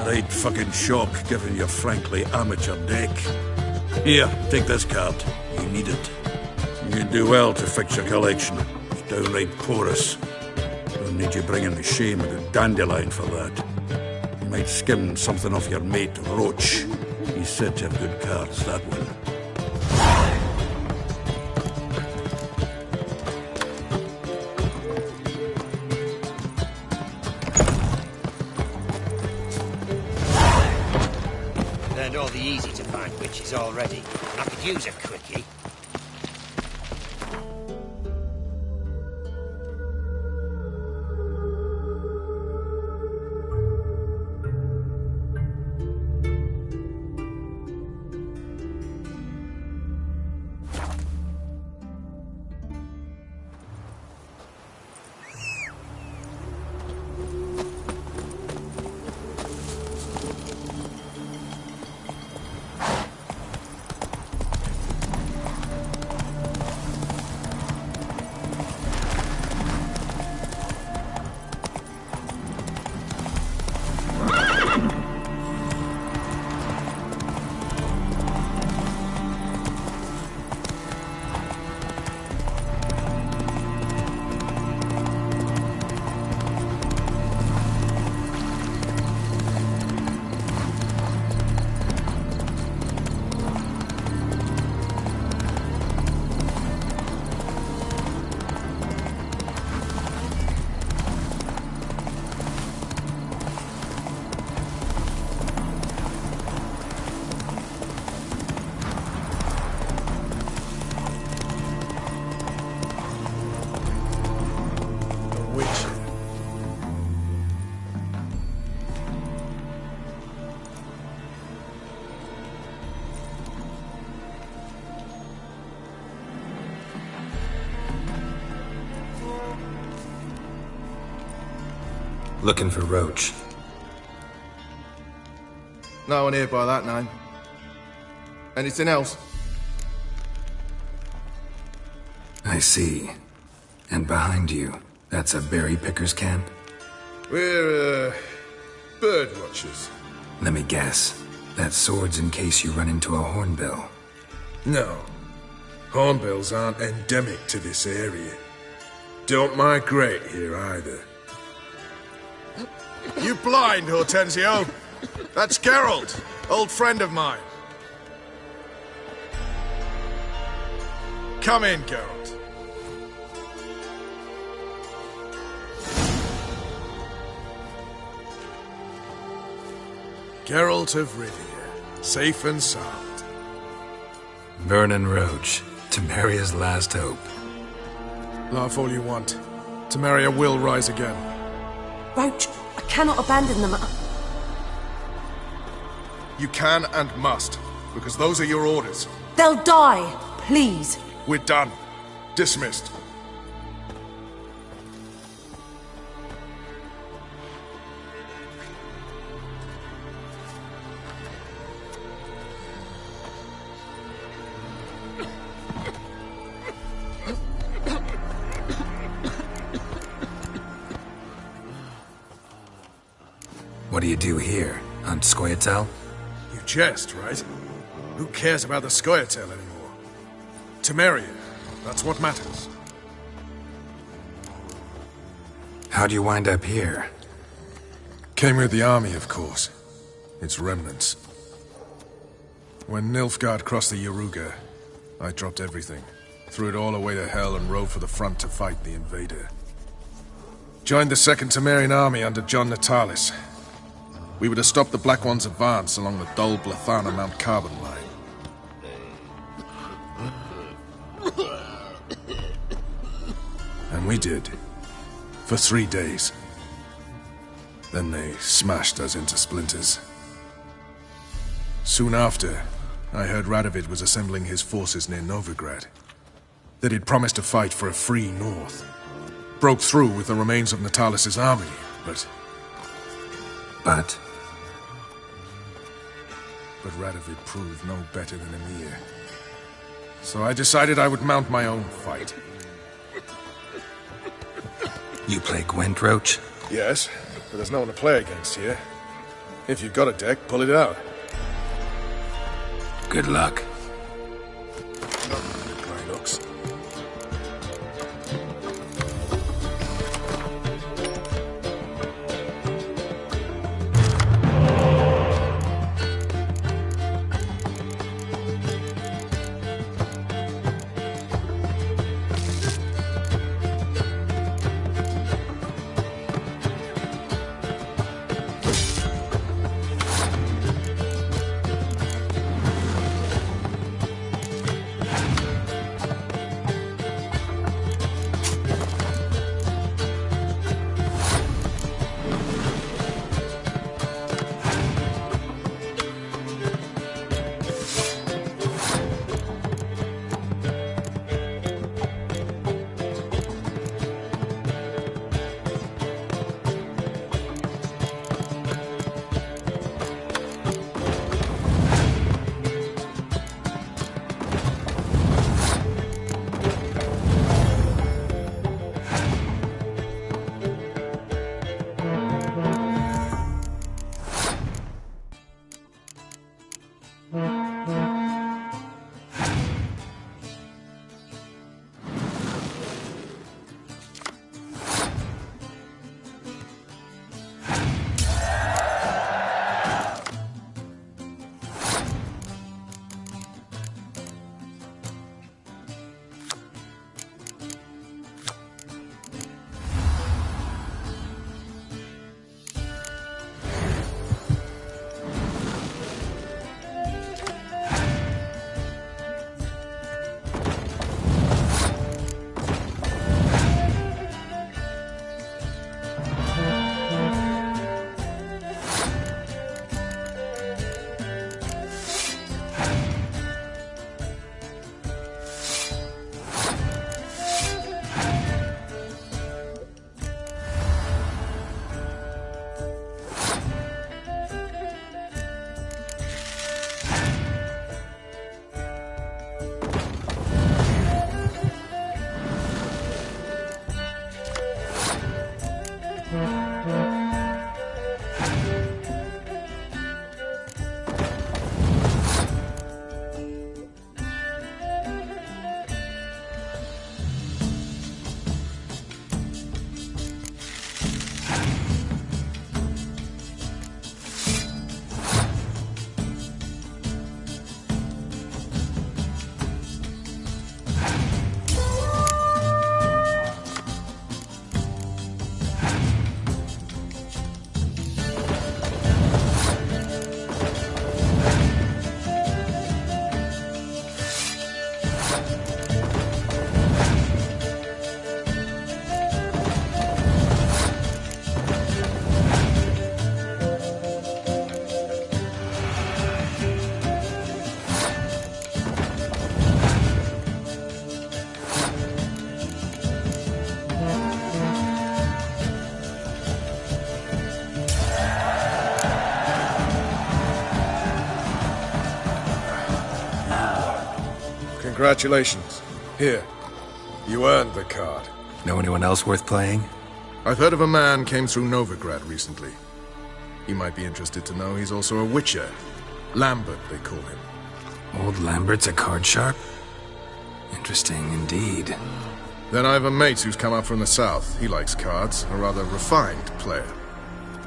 Right fucking shock, given your frankly amateur deck. Here, take this card. You need it. You'd do well to fix your collection. It's downright porous. Don't need you bringing the shame of the dandelion for that. You might skim something off your mate, Roach. He's said to have good cards, that one.
Learned all the easy-to-find witches already. I could use a quickie.
Looking for Roach.
No one here by that name. Anything else?
I see. And behind you, that's a berry picker's camp?
We're, bird watchers.
Let me guess. That sword's in case you run into a hornbill.
No. Hornbills aren't endemic to this area. Don't migrate here either. You blind, Hortensio? That's Geralt, old friend of mine. Come in, Geralt. Geralt of Rivia, safe and sound.
Vernon Roach, Temeria's last hope.
Laugh all you want. Temeria will rise again.
Roach, I cannot abandon them.
You can and must, because those are your orders.
They'll die, please.
We're done. Dismissed.
What do you do here? On Scoia'tael?
You jest, right? Who cares about the Scoia'tael anymore? Temeria, that's what matters.
How'd you wind up here?
Came with the army, of course. Its remnants. When Nilfgaard crossed the Yaruga, I dropped everything. Threw it all away to hell and rode for the front to fight the invader. Joined the Second Temerian Army under John Natalis. We were to stop the Black One's advance along the Dol Blathana Mount Carbon line. And we did. For 3 days. Then they smashed us into splinters. Soon after, I heard Radovid was assembling his forces near Novigrad. That he'd promised to fight for a free North. Broke through with the remains of Natalis' army, but...
But
Radovid proved no better than Emir. So I decided I would mount my own fight.
You play Gwent, Roach?
Yes, but there's no one to play against here. If you've got a deck, pull it out.
Good luck.
Dry looks. Congratulations. Here. You earned the card.
Know anyone else worth playing?
I've heard of a man came through Novigrad recently. You might be interested to know he's also a witcher. Lambert, they call him.
Old Lambert's a card sharp? Interesting indeed.
Then I have a mate who's come up from the south. He likes cards, a rather refined player.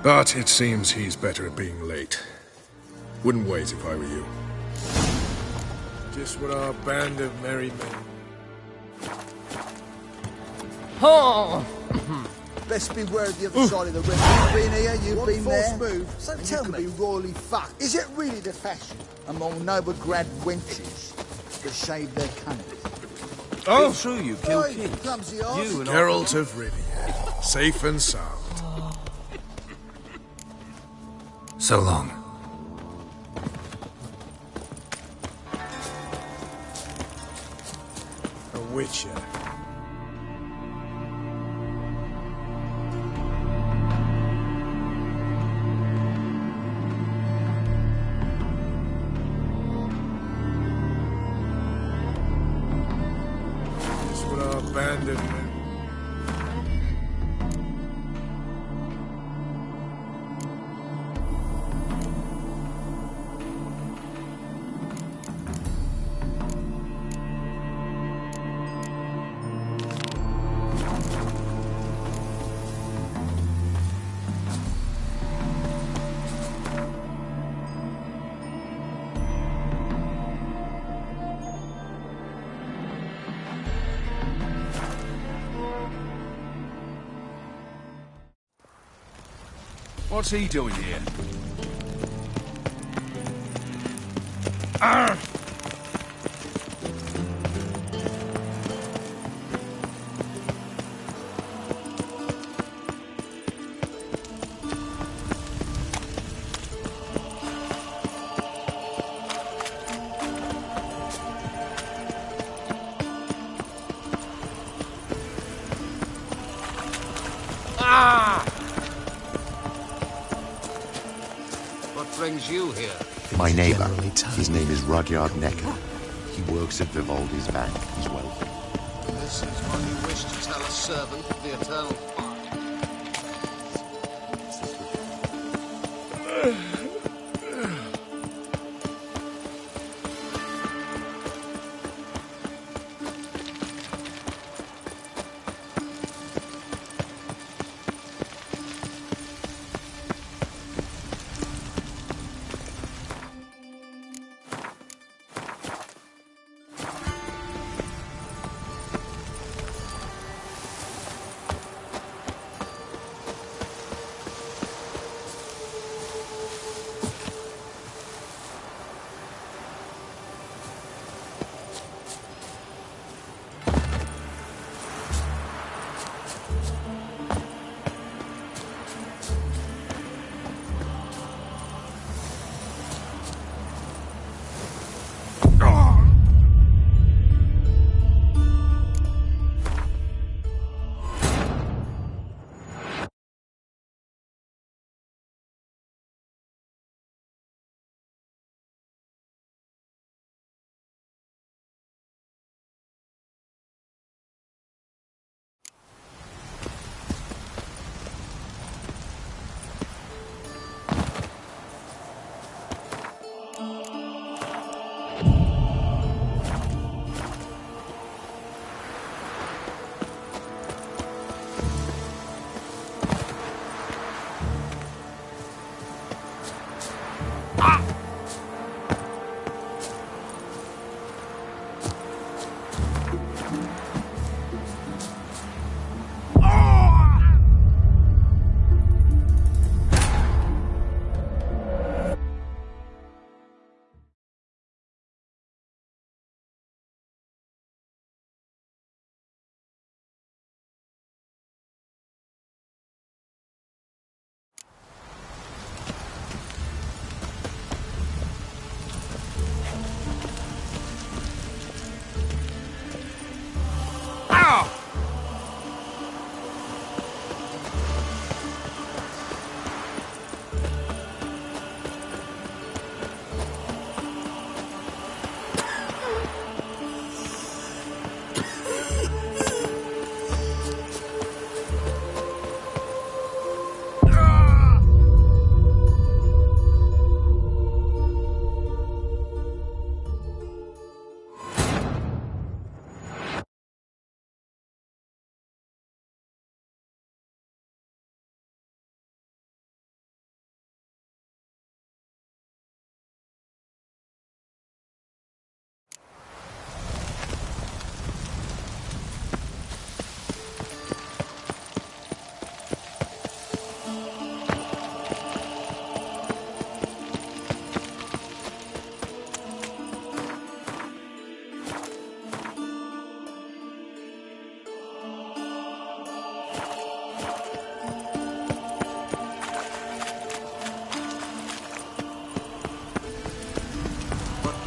But it seems he's better at being late. Wouldn't wait if I were you. Just what our band of merry men.
Oh! Best beware of the other side of the ring. You've been here, you've been there. Move. So and tell me, you can be royally fucked. Is it really the fashion among Novigrad wenches to shave their cunnies?
Oh!
It's true you killed kids. Clumsy arse. You and
Geralt of Rivia. Safe and sound.
So long.
A witcher. Abandonment.
What's he doing here? Arr!
Brings you here?
My neighbour. His name is Rudyard Necker. He works at Vivaldi's bank. He's wealthy.
This is what you wish to tell a servant of the Eternal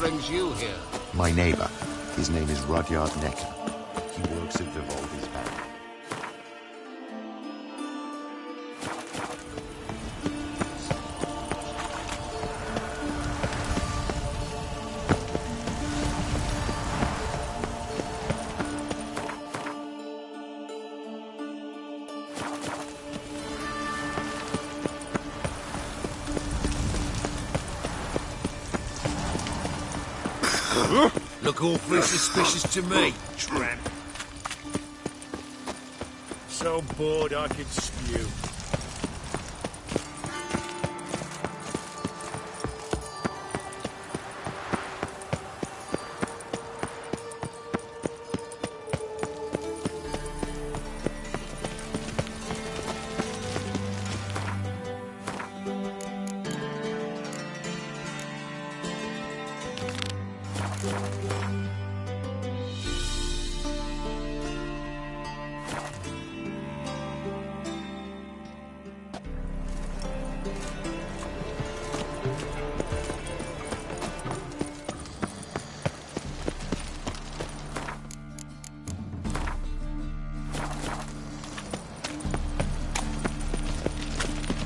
brings you here?
My neighbour. His name is Rudyard Necker. He works at Vivaldi's bank.
Look awfully suspicious to me, tramp.
So bored I could spew.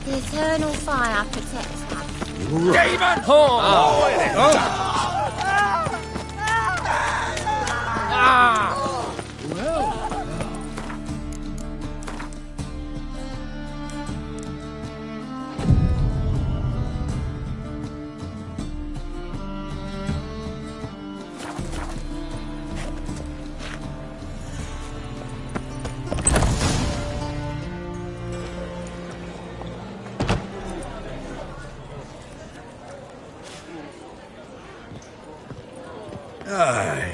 The eternal fire protects us.
Demon!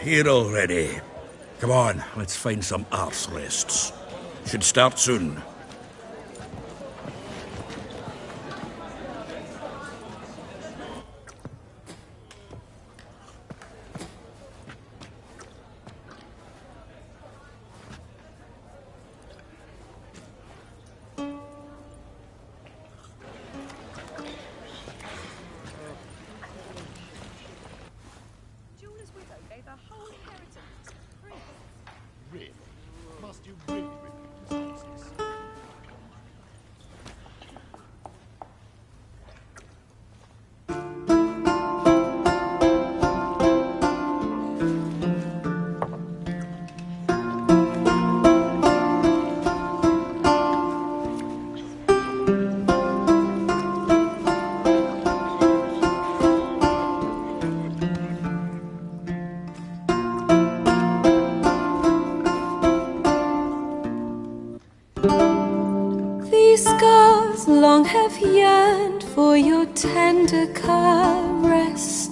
Here already. Come on, let's find some arse rests. Should start soon.
Really? Must you really repeat this?
These scars long have yearned for your tender caress,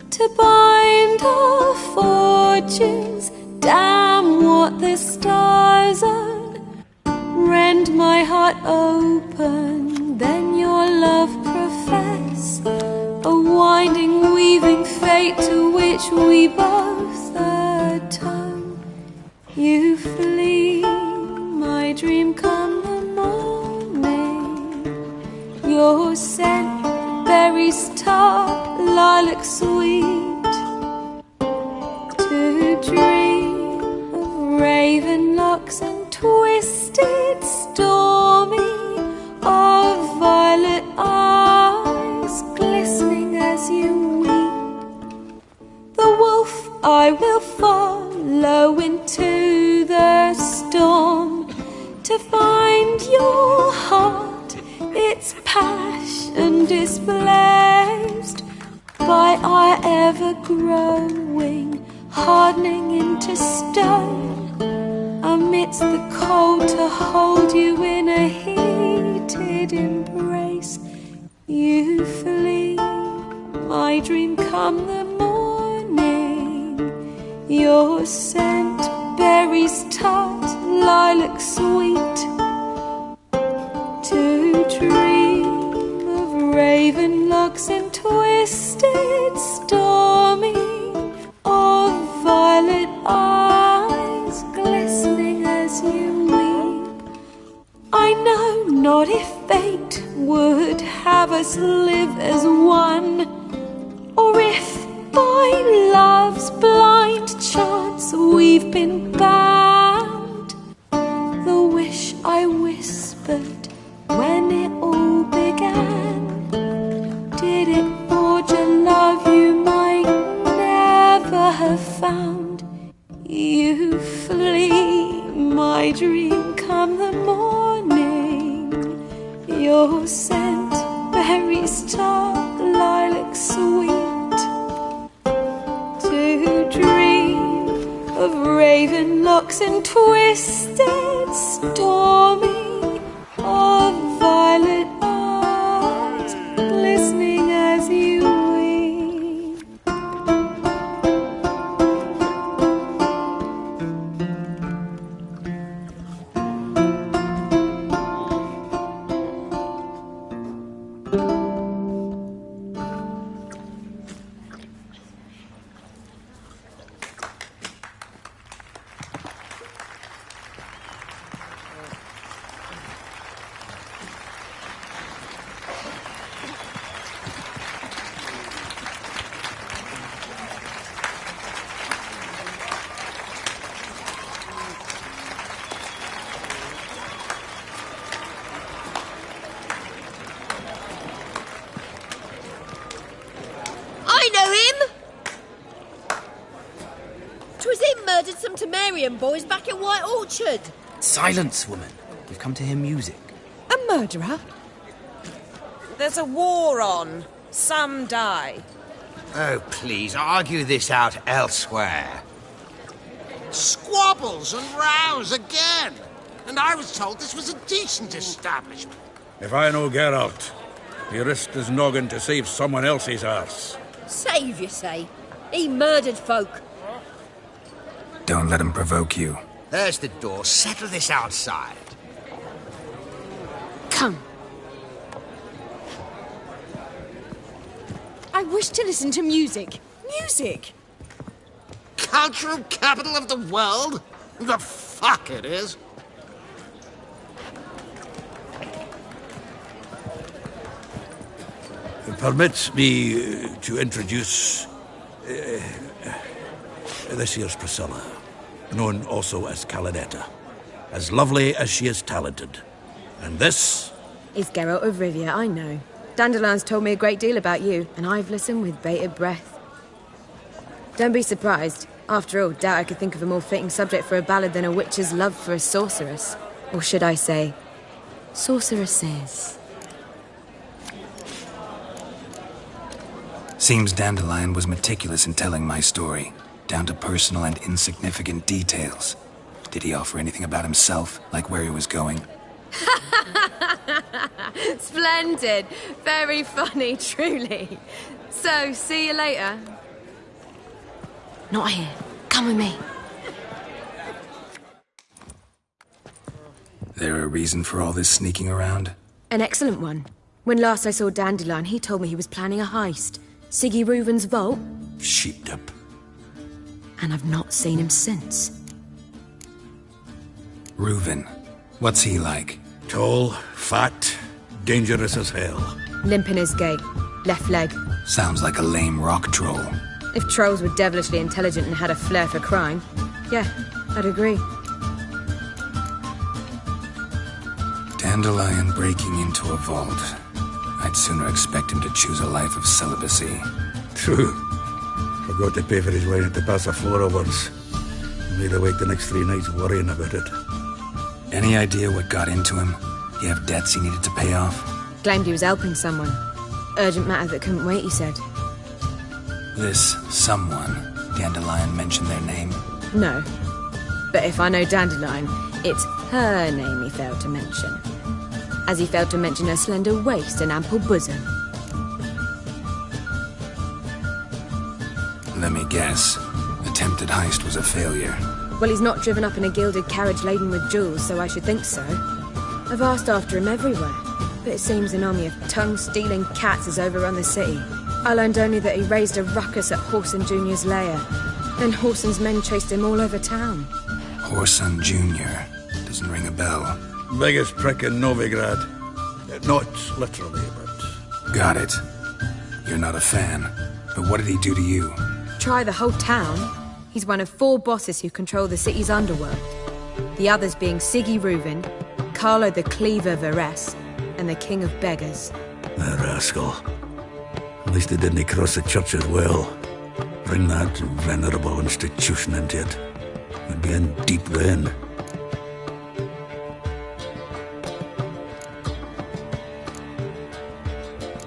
to bind our fortunes. Damn what the stars own. Rend my heart open, then your love profess, a winding, weaving fate to which we both atone. You flee, my dream come the morning. Your scent, berries tart, lilac sweet. To dream of raven locks and twisted, stormy, of violet eyes glistening as you weep. The wolf I will follow into the storm, to find your heart, its passion displaced by our ever-growing, hardening into stone, amidst the cold to hold you in a heated embrace. You flee, my dream come the morning, your scent, berries tart, lilac sweet. To dream of raven locks and twisted, stormy, of violet eyes glistening as you weep. I know not if fate would have us live as one, or if by love's blind chance we've been bound. The wish I whispered when it all began, did it forge a love you might never have found? You flee, my dream come the morning, your scent, berries tart, lilac sweet. To of raven locks and twisted, stormy, of violet eyes, glistening as you weep.
I know him! 'Twas him murdered some Temerian boys back at White Orchard.
Silence, woman. You've come to hear music.
A murderer?
There's a war on. Some die.
Oh, please, argue this out elsewhere. Squabbles and rows again. And I was told this was a decent establishment.
If I know Geralt, he risked his noggin to save someone else's arse.
Save, you say? He murdered folk.
Don't let him provoke you.
There's the door. Settle this outside.
Come. I wish to listen to music. Music!
Cultural capital of the world? The fuck it is.
Permit me to introduce this here's Priscilla, known also as Calinetta. As lovely as she is talented. And this
Is Geralt of Rivia, I know. Dandelion's told me a great deal about you, and I've listened with bated breath. Don't be surprised. After all, doubt I could think of a more fitting subject for a ballad than a witch's love for a sorceress. Or should I say, sorceresses.
Seems Dandelion was meticulous in telling my story, down to personal and insignificant details. Did he offer anything about himself, like where he was going?
Splendid. Very funny, truly. So, see you later. Not here. Come with me.
There a reason for all this sneaking around?
An excellent one. When last I saw Dandelion, he told me he was planning a heist. Siggy Reuven's vault.
sheeped up.
And I've not seen him since.
Reuven. What's he like?
Tall, fat, dangerous as hell.
Limp in his gait. Left leg.
Sounds like a lame rock troll.
If trolls were devilishly intelligent and had a flair for crime, yeah, I'd agree.
Dandelion breaking into a vault. I'd sooner expect him to choose a life of celibacy.
True. Forgot to pay for his wine at the Passaflora once. Made awake the next 3 nights worrying about it.
Any idea what got into him? He have debts he needed to pay off?
Claimed he was helping someone. Urgent matter that couldn't wait, he said.
This someone, Dandelion mentioned their name?
No. But if I know Dandelion, it's her name he failed to mention. As he failed to mention her slender waist and ample bosom.
Let me guess. Attempted heist was a failure.
Well, he's not driven up in a gilded carriage laden with jewels, so I should think so. I've asked after him everywhere, but it seems an army of tongue-stealing cats has overrun the city. I learned only that he raised a ruckus at Whoreson Jr.'s lair. Then Whoreson's men chased him all over town.
Whoreson Jr. Doesn't ring a bell.
Biggest prick in Novigrad. Not literally, but...
Got it. You're not a fan. But what did he do to you?
Try the whole town. He's one of 4 bosses who control the city's underworld. The others being Siggy Reuven, Carlo the Cleaver Varese, and the King of Beggars.
The rascal. At least he didn't cross the church as well. Bring that venerable institution into it. We'd be in deep then.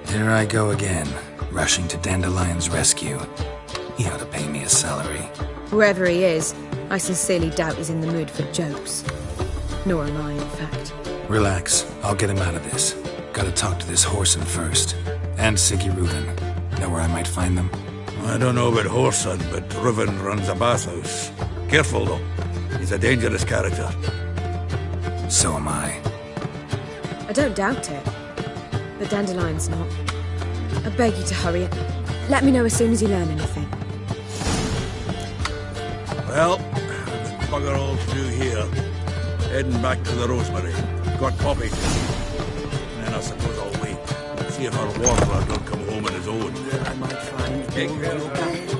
Here I go again, rushing to Dandelion's rescue. He ought to pay me a salary.
Whoever he is, I sincerely doubt he's in the mood for jokes. Nor am I, in fact.
Relax. I'll get him out of this. Gotta talk to this Whoreson first. And Siggy Reuven. Know where I might find them?
I don't know about Whoreson, but Reuven runs a bathhouse. Careful, though. He's a dangerous character.
So am I.
I don't doubt it. But Dandelion's not. I beg you to hurry it. Let me know as soon as you learn anything.
Well, there's bugger all to do here. Heading back to the Rosemary. Got Poppy. And then I suppose I'll wait. See if our warlord don't come home on his own.
I might find.
Take care.